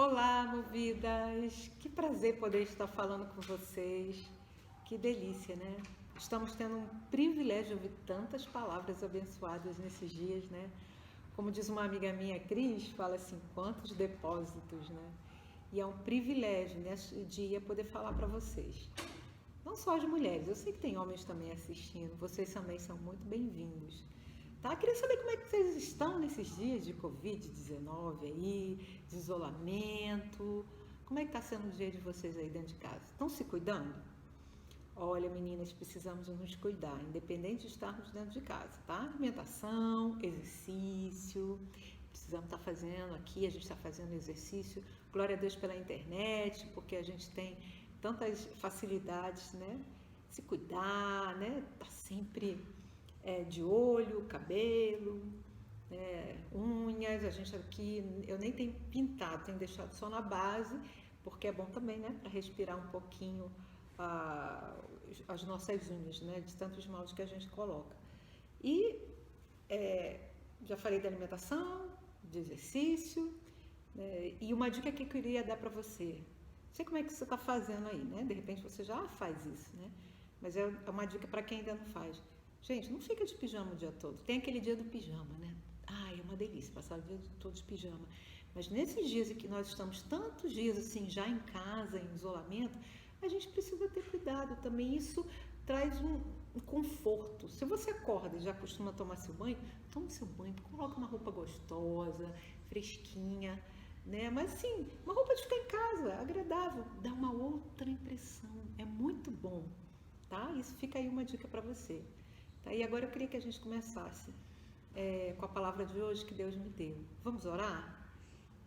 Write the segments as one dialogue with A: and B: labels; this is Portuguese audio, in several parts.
A: Olá, movidas! Que prazer poder estar falando com vocês. Que delícia, né? Estamos tendo um privilégio de ouvir tantas palavras abençoadas nesses dias, né? Como diz uma amiga minha, Cris, fala assim, quantos depósitos, né? E é um privilégio nesse dia poder falar para vocês. Não só as mulheres, eu sei que tem homens também assistindo, vocês também são muito bem-vindos. Tá? Queria saber como é que vocês estão nesses dias de Covid-19 aí, de isolamento. Como é que está sendo o dia de vocês aí dentro de casa? Estão se cuidando? Olha, meninas, precisamos nos cuidar, independente de estarmos dentro de casa, tá? Alimentação, exercício, precisamos estar fazendo aqui, a gente está fazendo exercício. Glória a Deus pela internet, porque a gente tem tantas facilidades, né? Se cuidar, né? Tá sempre de olho, cabelo, unhas. A gente aqui, eu nem tenho pintado, tenho deixado só na base, porque é bom também, né? Para respirar um pouquinho as nossas unhas, né? De tanto esmalte que a gente coloca. E já falei da alimentação, de exercício, né? E uma dica que eu queria dar para você. Não sei como é que você está fazendo aí, né? De repente você já faz isso, né? Mas é uma dica para quem ainda não faz. Gente, não fica de pijama o dia todo. Tem aquele dia do pijama, né? É uma delícia passar o dia todo de pijama. Mas nesses dias em que nós estamos tantos dias assim já em casa, em isolamento, a gente precisa ter cuidado também. Isso traz um conforto. Se você acorda e já costuma tomar seu banho, tome seu banho, coloca uma roupa gostosa, fresquinha, né? Mas assim, uma roupa de ficar em casa, agradável, dá uma outra impressão. É muito bom, tá? Isso fica aí uma dica para você. Tá? E agora eu queria que a gente começasse com a palavra de hoje que Deus me deu. Vamos orar?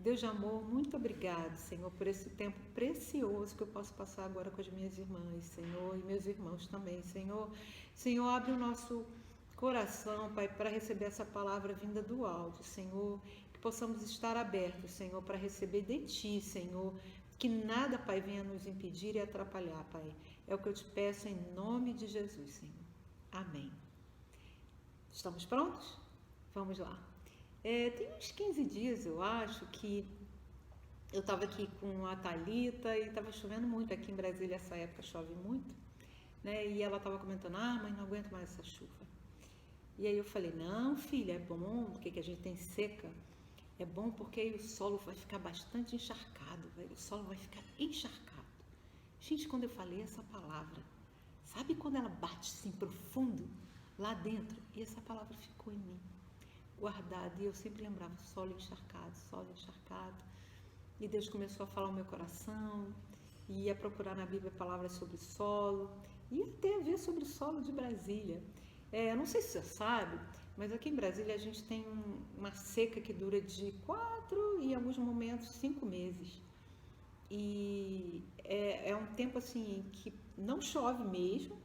A: Deus de amor, muito obrigado, Senhor, por esse tempo precioso que eu posso passar agora com as minhas irmãs, Senhor, e meus irmãos também, Senhor. Senhor, abre o nosso coração, Pai, para receber essa palavra vinda do alto, Senhor, que possamos estar abertos, Senhor, para receber de Ti, Senhor, que nada, Pai, venha nos impedir e atrapalhar, Pai. É o que eu te peço em nome de Jesus, Senhor. Amém. Estamos prontos? Vamos lá. Tem uns 15 dias, eu acho, que eu estava aqui com a Thalita e estava chovendo muito. Aqui em Brasília, essa época chove muito, né? E ela estava comentando, mãe, não aguento mais essa chuva. E aí eu falei, não, filha, é bom, porque que a gente tem seca. É bom porque aí o solo vai ficar bastante encharcado, o solo vai ficar encharcado. Gente, quando eu falei essa palavra, sabe quando ela bate assim profundo lá dentro? E essa palavra ficou em mim, guardada. E eu sempre lembrava, solo encharcado, solo encharcado. E Deus começou a falar no meu coração, e ia procurar na Bíblia palavras sobre solo, e até a ver sobre o solo de Brasília. Não sei se você sabe, mas aqui em Brasília a gente tem uma seca que dura de 4 e em alguns momentos 5 meses. E é um tempo assim que não chove mesmo,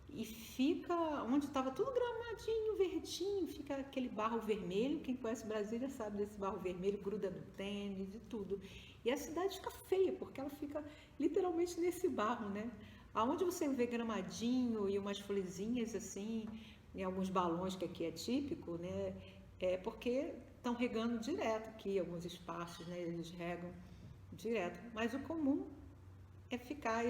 A: e fica onde estava tudo gramadinho, verdinho, fica aquele barro vermelho. Quem conhece Brasília sabe desse barro vermelho, gruda no tênis e tudo. E a cidade fica feia, porque ela fica literalmente nesse barro, né? Aonde você vê gramadinho e umas florzinhas assim, em alguns balões, que aqui é típico, né? É porque estão regando direto aqui, alguns espaços, né? Eles regam direto. Mas o comum é ficar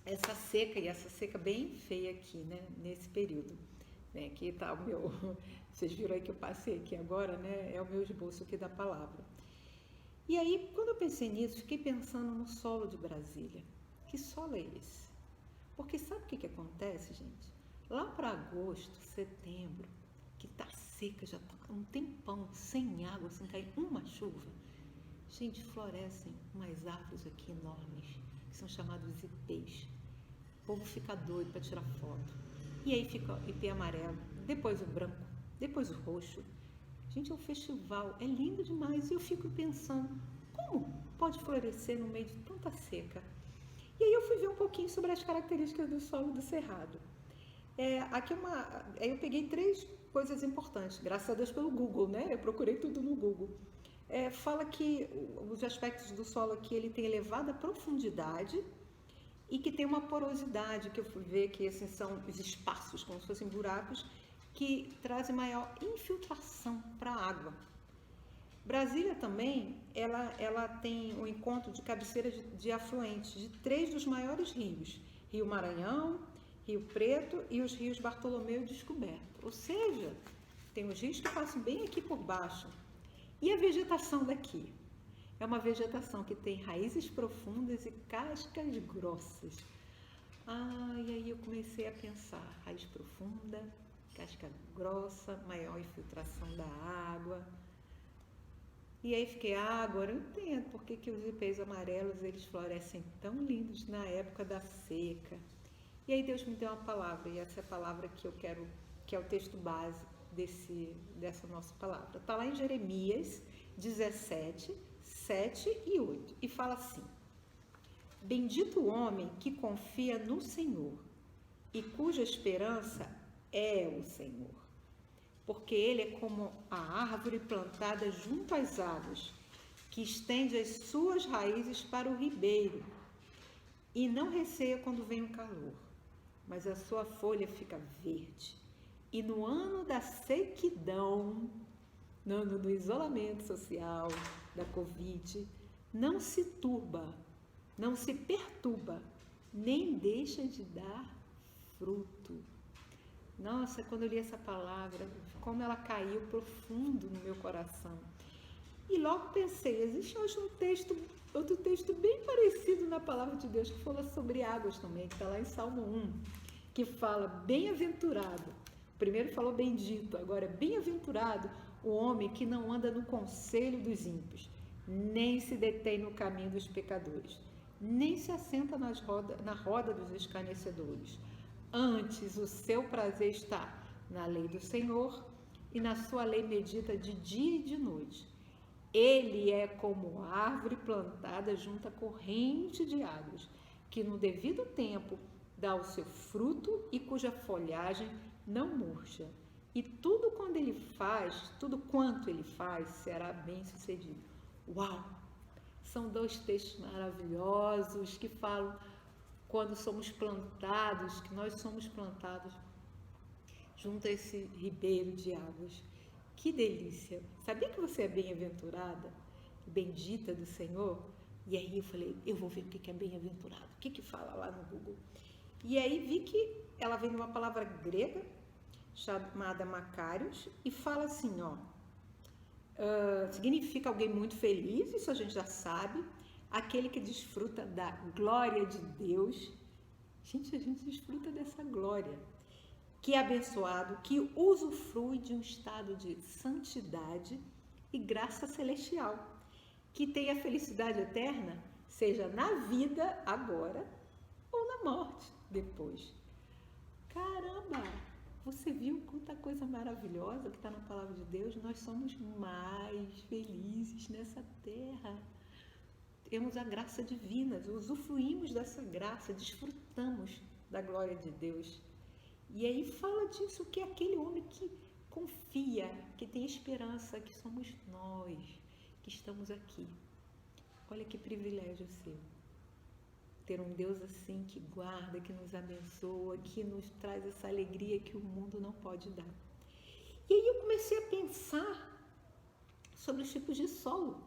A: essa seca, e essa seca bem feia aqui, né, nesse período. Aqui tá o meu, vocês viram aí que eu passei aqui agora, né, é o meu esboço aqui da palavra. E aí, quando eu pensei nisso, fiquei pensando no solo de Brasília. Que solo é esse? Porque sabe o que acontece, gente? Lá para agosto, setembro, que tá seca, já tá um tempão sem água, sem cair uma chuva, gente, florescem umas árvores aqui enormes, que são chamados ipês. O povo fica doido para tirar foto. E aí fica o ipê amarelo, depois o branco, depois o roxo. Gente, é um festival, é lindo demais. E eu fico pensando, como pode florescer no meio de tanta seca? E aí eu fui ver um pouquinho sobre as características do solo do Cerrado. Aí eu peguei 3 coisas importantes, graças a Deus pelo Google, né? Eu procurei tudo no Google. Fala que os aspectos do solo aqui, ele tem elevada profundidade e que tem uma porosidade, que eu fui ver que assim, são os espaços, como se fossem buracos, que trazem maior infiltração para a água. Brasília também, ela tem o encontro de cabeceira de afluentes de 3 dos maiores rios, Rio Maranhão, Rio Preto e os rios Bartolomeu e Descoberto. Ou seja, tem os rios que passam bem aqui por baixo. E a vegetação daqui? É uma vegetação que tem raízes profundas e cascas grossas. E aí eu comecei a pensar, raiz profunda, casca grossa, maior infiltração da água. E aí fiquei, agora eu entendo por que os ipês amarelos eles florescem tão lindos na época da seca. E aí Deus me deu uma palavra, e essa é a palavra que eu quero, que é o texto base dessa nossa palavra. Está lá em Jeremias 17, 7 e 8, e fala assim: bendito o homem que confia no Senhor e cuja esperança é o Senhor, porque ele é como a árvore plantada junto às águas, que estende as suas raízes para o ribeiro e não receia quando vem o calor, mas a sua folha fica verde. E no ano da sequidão, no ano do isolamento social, da Covid, não se turba, não se perturba, nem deixa de dar fruto. Nossa, quando eu li essa palavra, como ela caiu profundo no meu coração. E logo pensei, existe hoje outro texto bem parecido na palavra de Deus, que fala sobre águas também, que está lá em Salmo 1, que fala, bem-aventurado. Primeiro falou bendito, agora bem-aventurado o homem que não anda no conselho dos ímpios, nem se detém no caminho dos pecadores, nem se assenta na roda dos escarnecedores. Antes, o seu prazer está na lei do Senhor, e na sua lei medita de dia e de noite. Ele é como árvore plantada junto à corrente de águas, que no devido tempo dá o seu fruto e cuja folhagem não murcha. E tudo quanto ele faz, será bem sucedido. Uau! São 2 textos maravilhosos que falam quando somos plantados, que nós somos plantados junto a esse ribeiro de águas. Que delícia! Sabia que você é bem-aventurada, bendita do Senhor? E aí eu falei, eu vou ver o que é bem-aventurado, o que fala lá no Google. E aí vi que ela vem de uma palavra grega chamada Macários e fala assim, significa alguém muito feliz, isso a gente já sabe, aquele que desfruta da glória de Deus. Gente, a gente desfruta dessa glória. Que é abençoado, que usufrui de um estado de santidade e graça celestial, que tem a felicidade eterna, seja na vida agora ou na morte depois. Caramba! Você viu quanta coisa maravilhosa que está na palavra de Deus? Nós somos mais felizes nessa terra. Temos a graça divina, usufruímos dessa graça, desfrutamos da glória de Deus. E aí fala disso, que é aquele homem que confia, que tem esperança, que somos nós, que estamos aqui. Olha que privilégio seu. Ter um Deus assim que guarda, que nos abençoa, que nos traz essa alegria que o mundo não pode dar. E aí eu comecei a pensar sobre os tipos de solo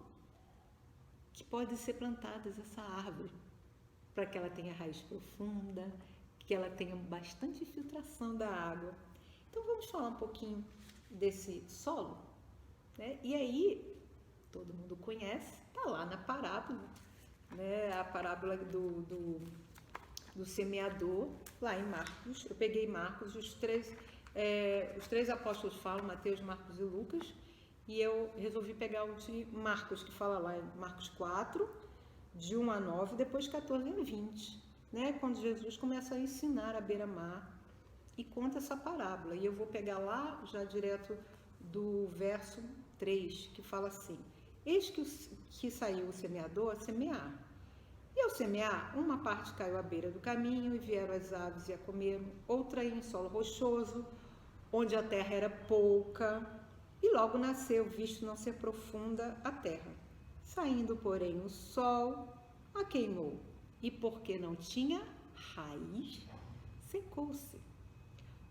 A: que podem ser plantadas essa árvore, para que ela tenha raiz profunda, que ela tenha bastante filtração da água. Então vamos falar um pouquinho desse solo, né? E aí, todo mundo conhece, está lá na parábola, né? A parábola do semeador, lá em Marcos. Eu peguei Marcos, os três apóstolos falam, Mateus, Marcos e Lucas, e eu resolvi pegar o de Marcos, que fala lá em Marcos 4, de 1 a 9, depois 14 a 20, né? Quando Jesus começa a ensinar à beira-mar e conta essa parábola. E eu vou pegar lá, já direto do verso 3, que fala assim: eis que saiu o semeador a semear. E ao semear, uma parte caiu à beira do caminho, e vieram as aves e a comeram, outra em solo rochoso, onde a terra era pouca, e logo nasceu, visto não ser profunda a terra. Saindo, porém, o sol a queimou, e porque não tinha raiz, secou-se.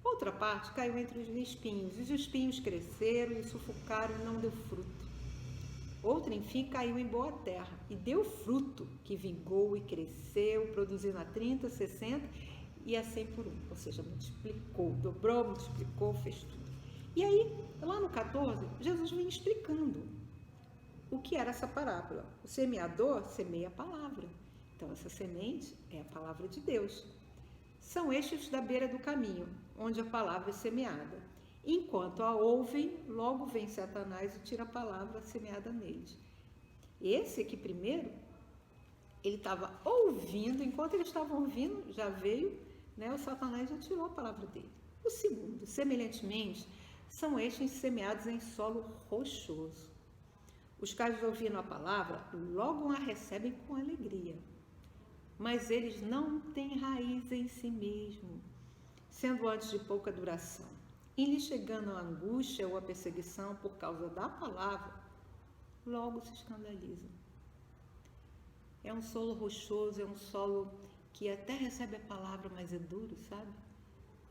A: Outra parte caiu entre os espinhos, e os espinhos cresceram e sufocaram e não deu fruto. Outra, enfim, caiu em boa terra e deu fruto, que vingou e cresceu, produzindo a 30, 60 e a 100 por um. Ou seja, multiplicou, dobrou, multiplicou, fez tudo. E aí, lá no 14, Jesus vem explicando o que era essa parábola. O semeador semeia a palavra. Então, essa semente é a palavra de Deus. São estes da beira do caminho, onde a palavra é semeada. Enquanto a ouvem, logo vem Satanás e tira a palavra semeada neles. Esse aqui primeiro, ele estava ouvindo, enquanto eles estavam ouvindo, já veio, né, o Satanás já tirou a palavra dele. O segundo, semelhantemente, são estes semeados em solo rochoso. Os quais, ouvindo a palavra, logo a recebem com alegria. Mas eles não têm raiz em si mesmo, sendo antes de pouca duração. E lhe chegando a angústia ou a perseguição por causa da palavra, logo se escandalizam. É um solo rochoso, é um solo que até recebe a palavra, mas é duro, sabe?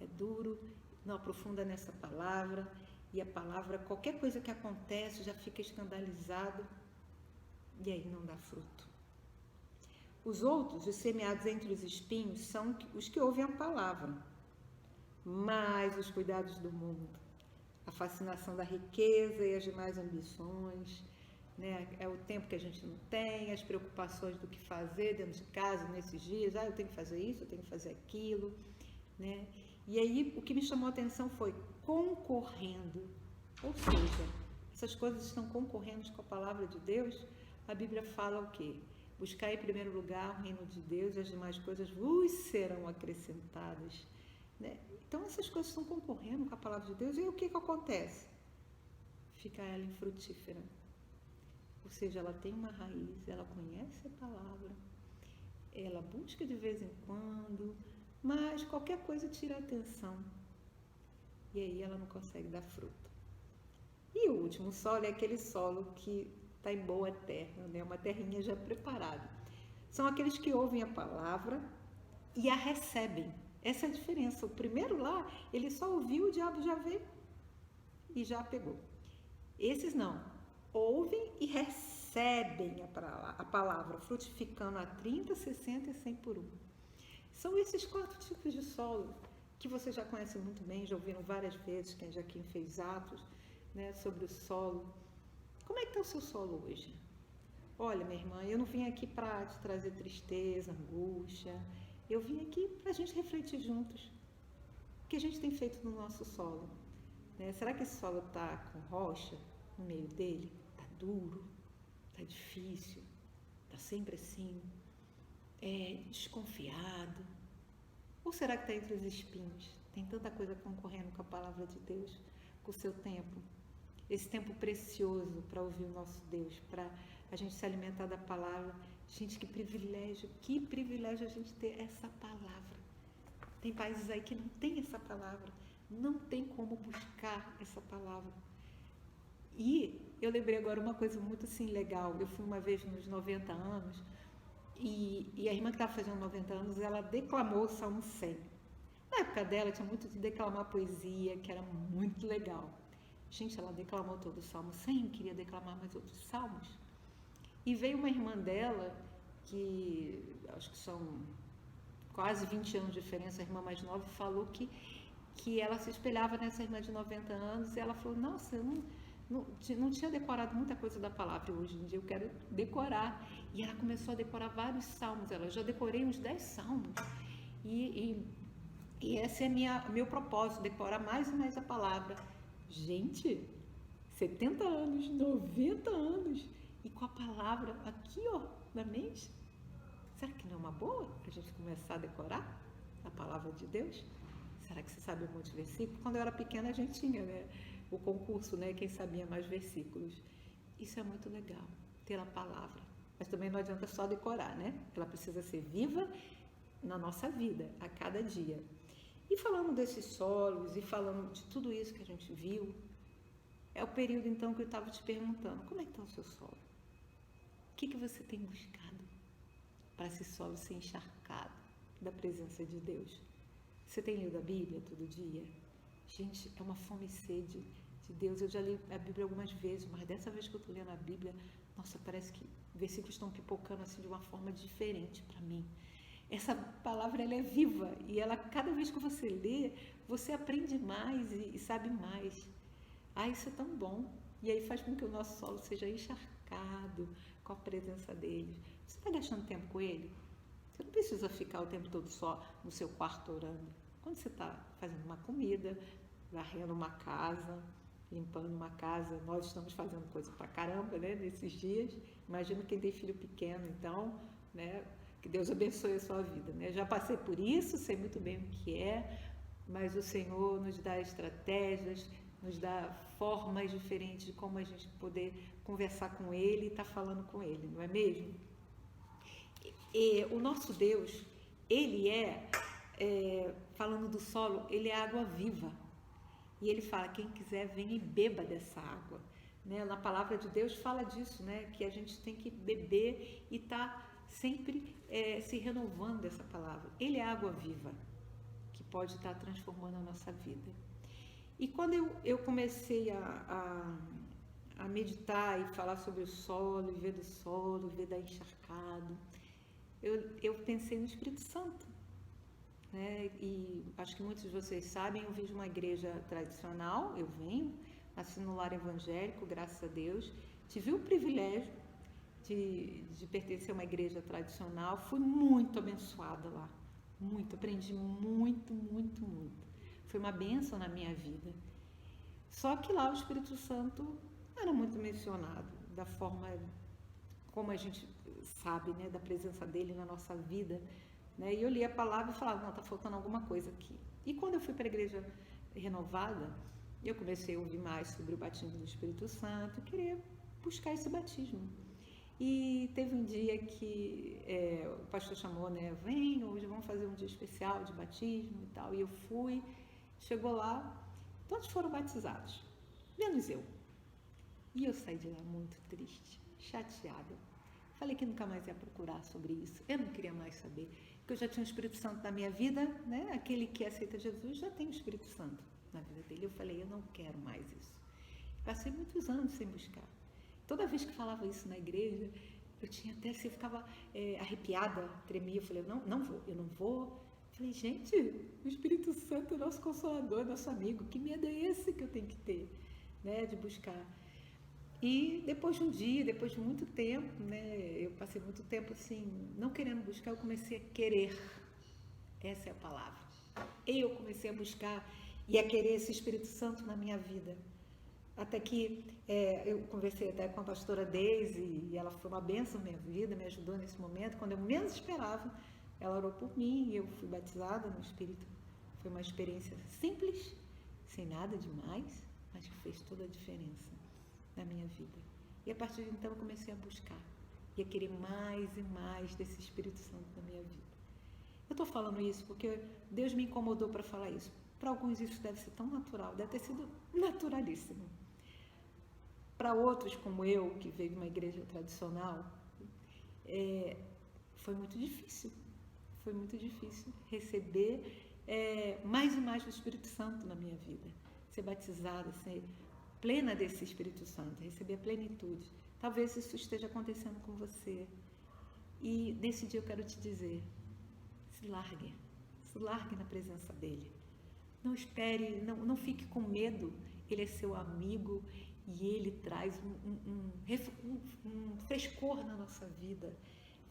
A: É duro, não aprofunda nessa palavra, e a palavra, qualquer coisa que acontece, já fica escandalizado, e aí não dá fruto. Os outros, os semeados entre os espinhos, são os que ouvem a palavra, mas os cuidados do mundo, a fascinação da riqueza e as demais ambições, né? É o tempo que a gente não tem, as preocupações do que fazer dentro de casa nesses dias, eu tenho que fazer isso, eu tenho que fazer aquilo, né? E aí o que me chamou a atenção foi concorrendo, ou seja, essas coisas estão concorrendo com a palavra de Deus. A Bíblia fala o quê? Buscar em primeiro lugar o reino de Deus e as demais coisas vos serão acrescentadas, né? Então essas coisas estão concorrendo com a palavra de Deus, e o que acontece? Fica ela infrutífera. Ou seja, ela tem uma raiz, ela conhece a palavra, ela busca de vez em quando, mas qualquer coisa tira a atenção. E aí ela não consegue dar fruto. E o último solo é aquele solo que está em boa terra, né? Uma terrinha já preparada. São aqueles que ouvem a palavra e a recebem. Essa é a diferença. O primeiro lá, ele só ouviu, o diabo já veio e já pegou. Esses não. Ouvem e recebem a palavra, frutificando a 30, 60 e 100 por um. São esses 4 tipos de solo que você já conhece muito bem, já ouviram várias vezes, quem fez atos, né, sobre o solo. Como é que está o seu solo hoje? Olha, minha irmã, eu não vim aqui para te trazer tristeza, angústia. Eu vim aqui para a gente refletir juntos o que a gente tem feito no nosso solo, né? Será que esse solo está com rocha no meio dele? Está duro? Está difícil? Está sempre assim? Desconfiado? Ou será que está entre os espinhos? Tem tanta coisa concorrendo com a palavra de Deus, com o seu tempo. Esse tempo precioso para ouvir o nosso Deus, para a gente se alimentar da palavra. Gente, que privilégio a gente ter essa palavra. Tem países aí que não tem essa palavra, não tem como buscar essa palavra. E eu lembrei agora uma coisa muito assim legal. Eu fui uma vez nos 90 anos e a irmã que estava fazendo 90 anos, ela declamou o Salmo 100. Na época dela tinha muito de declamar poesia, que era muito legal. Gente, ela declamou todo o Salmo 100, queria declamar mais outros salmos. E veio uma irmã dela, que acho que são quase 20 anos de diferença, a irmã mais nova, falou que ela se espelhava nessa irmã de 90 anos, e ela falou, nossa, eu não tinha decorado muita coisa da palavra, hoje em dia eu quero decorar. E ela começou a decorar vários salmos, ela já decorei uns 10 salmos, e esse é meu propósito, decorar mais e mais a palavra. Gente, 70 anos, 90 anos, e com a palavra aqui, ó, na mente. Será que não é uma boa para a gente começar a decorar a palavra de Deus? Será que você sabe um monte de versículos? Quando eu era pequena a gente tinha, né, o concurso, né, quem sabia mais versículos. Isso é muito legal, ter a palavra. Mas também não adianta só decorar, né? Ela precisa ser viva na nossa vida, a cada dia. E falando desses solos e falando de tudo isso que a gente viu, é o período então que eu estava te perguntando, como é que está o seu solo? O que você tem buscado para esse solo ser encharcado da presença de Deus? Você tem lido a Bíblia todo dia? Gente, é uma fome e sede de de Deus. Eu já li a Bíblia algumas vezes, mas dessa vez que eu estou lendo a Bíblia, nossa, parece que versículos estão pipocando assim de uma forma diferente para mim. Essa palavra, ela é viva e ela, cada vez que você lê, você aprende mais e sabe mais. Isso é tão bom. E aí faz com que o nosso solo seja encharcado com a presença dele. Você está gastando tempo com ele? Você não precisa ficar o tempo todo só no seu quarto orando. Quando você está fazendo uma comida, varrendo uma casa, limpando uma casa, nós estamos fazendo coisa pra caramba, né, nesses dias. Imagina quem tem filho pequeno, então, né, que Deus abençoe a sua vida, né? Já passei por isso, sei muito bem o que é, mas o Senhor nos dá estratégias, nos dá formas diferentes de como a gente poder conversar com Ele e estar falando com Ele, não é mesmo? E o nosso Deus, Ele falando do solo, Ele é água viva. E Ele fala, quem quiser venha e beba dessa água. Né? Na palavra de Deus fala disso, né? Que a gente tem que beber e estar sempre se renovando dessa palavra. Ele é água viva, que pode estar transformando a nossa vida. E quando eu comecei a meditar e falar sobre o solo, e ver do solo, ver da encharcado, eu pensei no Espírito Santo. Né? E acho que muitos de vocês sabem, eu vim de uma igreja tradicional, eu venho, nasci no lar evangélico, graças a Deus, tive o privilégio de pertencer a uma igreja tradicional, fui muito abençoada lá, muito, aprendi muito, muito, muito. Foi uma bênção na minha vida. Só que lá o Espírito Santo não era muito mencionado, da forma como a gente sabe, né, da presença dele na nossa vida. Né? E eu li a palavra e falava, não, está faltando alguma coisa aqui. E quando eu fui para a igreja renovada, eu comecei a ouvir mais sobre o batismo do Espírito Santo e queria buscar esse batismo. E teve um dia que o pastor chamou, né, vem, hoje vamos fazer um dia especial de batismo e tal. E eu fui, chegou lá, todos foram batizados, menos eu. E eu saí de lá muito triste, chateada. Falei que nunca mais ia procurar sobre isso, eu não queria mais saber. Porque eu já tinha o Espírito Santo na minha vida, né? Aquele que aceita Jesus já tem o Espírito Santo na vida dele. Eu falei, eu não quero mais isso. Passei muitos anos sem buscar. Toda vez que falava isso na igreja, eu tinha até, assim, eu ficava arrepiada, tremia. Eu falei, eu não vou. Falei, gente, o Espírito Santo é nosso consolador, nosso amigo. Que medo é esse que eu tenho que ter, né? De buscar. E depois de um dia, depois de muito tempo, né, eu passei muito tempo assim, não querendo buscar, eu comecei a querer. Essa é a palavra. Eu comecei a buscar e a querer esse Espírito Santo na minha vida. Até que eu conversei até com a pastora Deise e ela foi uma bênção na minha vida, me ajudou nesse momento. Quando eu menos esperava, ela orou por mim e eu fui batizada no Espírito. Foi uma experiência simples, sem nada demais, mas que fez toda a diferença na minha vida. E a partir de então eu comecei a buscar e a querer mais e mais desse Espírito Santo na minha vida. Eu estou falando isso porque Deus me incomodou para falar isso. Para alguns isso deve ser tão natural, deve ter sido naturalíssimo. Para outros, como eu, que veio de uma igreja tradicional, foi muito difícil. Foi muito difícil receber mais e mais do Espírito Santo na minha vida. Ser batizada, ser plena desse Espírito Santo, receber a plenitude. Talvez isso esteja acontecendo com você. E nesse dia eu quero te dizer, se largue na presença dele. Não espere, não fique com medo. Ele é seu amigo e ele traz um frescor na nossa vida.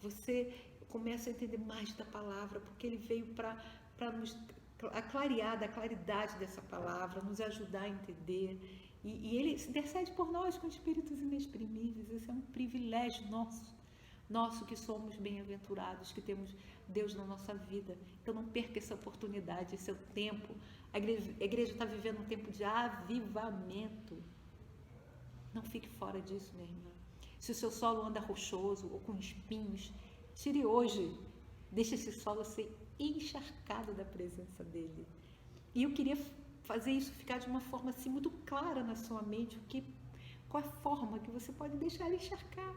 A: Você começa a entender mais da palavra, porque ele veio para nos clarear da claridade dessa palavra, nos ajudar a entender. E ele se intercede por nós com espíritos inexprimíveis. Esse é um privilégio nosso que somos bem-aventurados, que temos Deus na nossa vida. Então não perca essa oportunidade, esse é o tempo. A igreja está vivendo um tempo de avivamento. Não fique fora disso, minha irmã. Se o seu solo anda rochoso ou com espinhos, tire hoje. Deixe esse solo ser encharcado da presença dele. E eu queria fazer isso ficar de uma forma assim muito clara na sua mente, qual a forma que você pode deixar ele encharcar.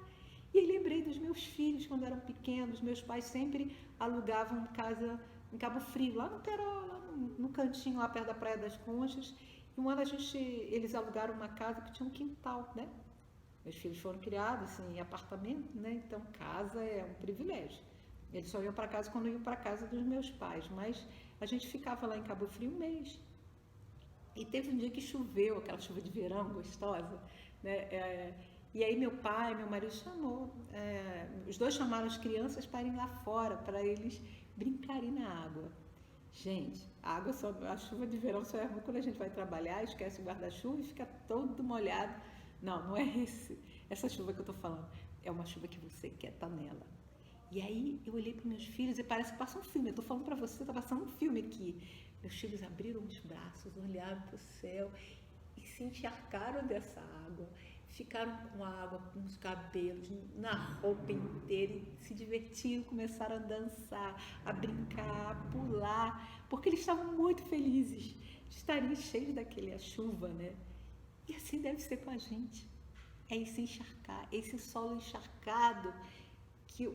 A: E aí lembrei dos meus filhos quando eram pequenos. Meus pais sempre alugavam casa em Cabo Frio, lá no Peró, lá no cantinho lá perto da Praia das Conchas. E um ano eles alugaram uma casa que tinha um quintal, né? Meus filhos foram criados assim, em apartamento, né? Então casa é um privilégio. Eles só iam para casa quando iam para casa dos meus pais, mas a gente ficava lá em Cabo Frio um mês. E teve um dia que choveu, aquela chuva de verão gostosa, né? E aí meu pai, meu marido os dois chamaram as crianças para irem lá fora, para eles brincarem na água. Gente, a chuva de verão só é ruim quando a gente vai trabalhar, esquece o guarda-chuva e fica todo molhado. Não é essa chuva que eu estou falando. É uma chuva que você quer estar nela. E aí eu olhei para meus filhos e parece que passa um filme. Eu estou falando para você, está passando um filme aqui. Meus filhos abriram os braços, olharam para o céu e se encharcaram dessa água. Ficaram com água nos cabelos, na roupa inteira e se divertiram, começaram a dançar, a brincar, a pular, porque eles estavam muito felizes de estarem cheios daquela chuva, né? E assim deve ser com a gente. É esse encharcar, esse solo encharcado que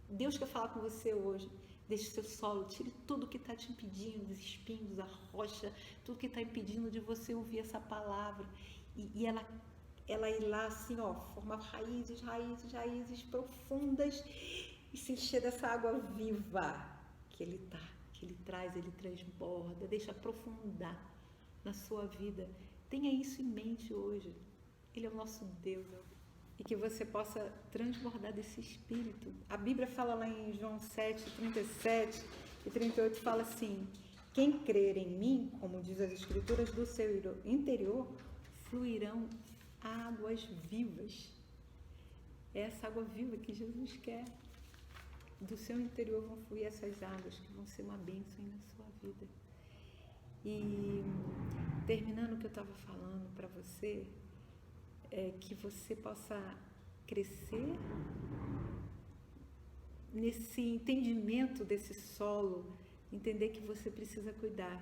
A: Deus quer falar com você hoje. Deixe o seu solo, tire tudo que está te impedindo, os espinhos, a rocha, tudo que está impedindo de você ouvir essa palavra. E ela ir lá assim, ó, formar raízes profundas e se encher dessa água viva que ele traz, ele transborda, deixa aprofundar na sua vida. Tenha isso em mente hoje. Ele é o nosso Deus. E que você possa transbordar desse Espírito. A Bíblia fala lá em João 7, 37 e 38, fala assim: quem crer em mim, como diz as Escrituras, do seu interior fluirão águas vivas. É essa água viva que Jesus quer. Do seu interior vão fluir essas águas que vão ser uma bênção na sua vida. E terminando o que eu estava falando para você, que você possa crescer nesse entendimento desse solo, entender que você precisa cuidar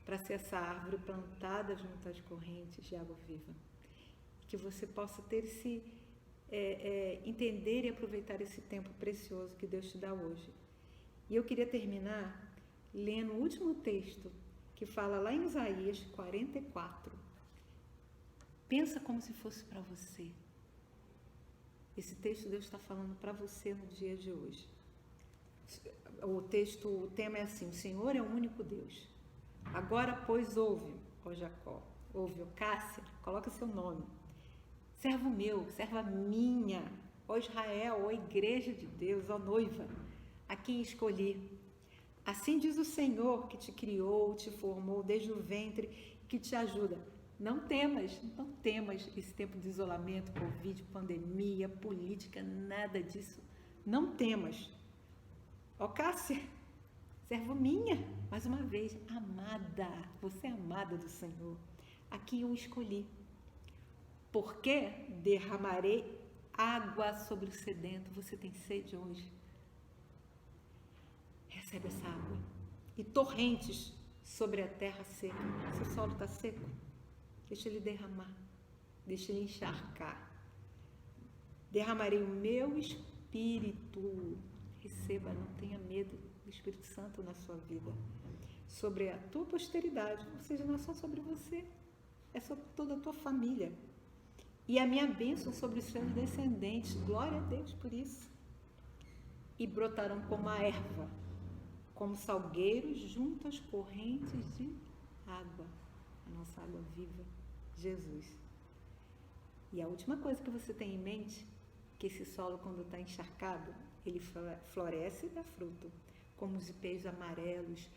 A: para ser essa árvore plantada junto às correntes de água viva. Que você possa ter entender e aproveitar esse tempo precioso que Deus te dá hoje. E eu queria terminar lendo o último texto que fala lá em Isaías 44. Pensa como se fosse para você. Esse texto Deus está falando para você no dia de hoje. O tema é assim: o Senhor é o único Deus. Agora, pois, ouve, ó Jacó, ouve, ó Cássia, coloca seu nome. Servo meu, serva minha, ó Israel, ó igreja de Deus, ó noiva, a quem escolhi. Assim diz o Senhor que te criou, te formou desde o ventre, que te ajuda. Não temas esse tempo de isolamento, Covid, pandemia, política, nada disso. Não temas. Ó Cássia, servo minha, mais uma vez, amada, você é amada do Senhor, a quem eu escolhi. Porque derramarei água sobre o sedento. Você tem sede hoje? Recebe essa água. E torrentes sobre a terra seca. Seu solo está seco? Deixa ele derramar. Deixa ele encharcar. Derramarei o meu Espírito. Receba, não tenha medo do Espírito Santo na sua vida. Sobre a tua posteridade. Ou seja, não é só sobre você. É sobre toda a tua família. E a minha bênção sobre os seus descendentes. Glória a Deus por isso. E brotarão como a erva, como salgueiros junto às correntes de água. A nossa água viva, Jesus. E a última coisa que você tem em mente, que esse solo, quando está encharcado, ele floresce e dá fruto. Como os ipês amarelos,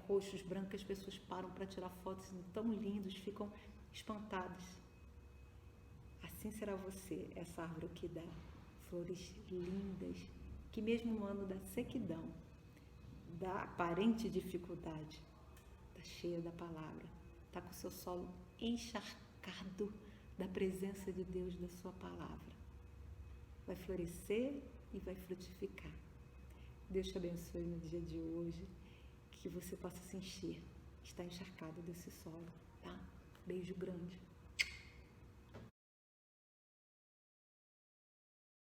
A: roxos, brancos, as pessoas param para tirar fotos tão lindos, ficam espantadas. Assim será você, essa árvore que dá flores lindas, que mesmo no ano da sequidão, da aparente dificuldade, está cheia da palavra, está com o seu solo encharcado da presença de Deus, da sua palavra. Vai florescer e vai frutificar. Deus te abençoe no dia de hoje, que você possa se encher, estar encharcado desse solo, tá? Beijo grande.